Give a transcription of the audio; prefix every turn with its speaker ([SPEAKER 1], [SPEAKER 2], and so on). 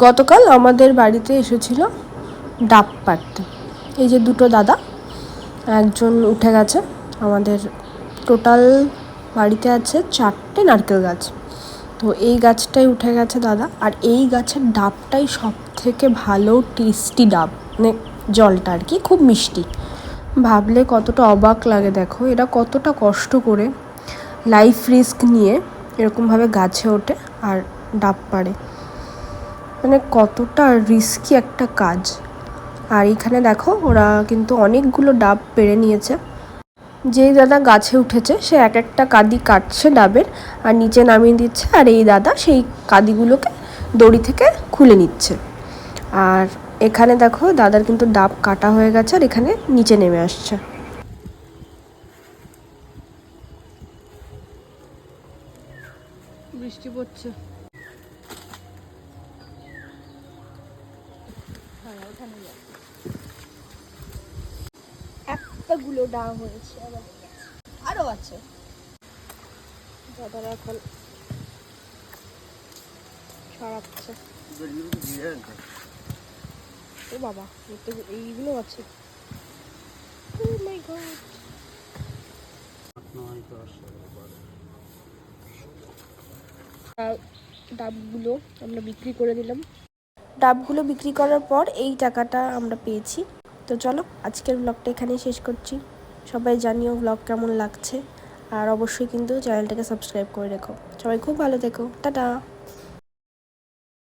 [SPEAKER 1] গতকাল আমাদের বাড়িতে এসেছিল ডাব পাড়তে। এই যে দুটো দাদা, একজন উঠে গেছে। আমাদের টোটাল বাড়িতে আছে 4টে নারকেল গাছ, তো এই গাছটাই উঠে গেছে দাদা। আর এই গাছের ডাবটাই সব থেকে ভালো টেস্টি ডাব, মানে জলটা আর কি খুব মিষ্টি। ভাবলে কতটা অবাক লাগে, দেখো এরা কতটা কষ্ট করে লাইফ রিস্ক নিয়ে এরকমভাবে গাছে ওঠে আর ডাব পাড়ে, মানে কতটা রিস্কি একটা কাজ। আর এখানে দেখো ওরা কিন্তু অনেকগুলো ডাব পেড়ে নিয়েছে। যেই দাদা গাছে উঠেছে সে এক একটা কাঁদি কাটছে ডাবের আর নিচে নামিয়ে দিচ্ছে, আর এই দাদা সেই কাঁদিগুলোকে দড়ি থেকে খুলে নিচ্ছে। আর এখানে দেখো দাদার কিন্তু ডাব কাটা হয়ে গেছে আর এখানে নিচে নেমে আসছে। বৃষ্টি পড়ছে। একটাগুলো ডাব হয়েছে, আরো আছে। দাদারা এখন ছড়াচ্ছে। ও বাবা, এইগুলো আছে। ডাবগুলো আমরা বিক্রি করে দিলাম। ডাবগুলো বিক্রি করার পর এই টাকাটা আমরা পেয়েছি। তো চলো আজকের ব্লগটা এখানেই শেষ করছি। সবাই জানিও ব্লগ কেমন লাগছে, আর অবশ্যই কিন্তু চ্যানেলটাকে সাবস্ক্রাইব করে রেখো। সবাই খুব ভালো থেকো, টাটা।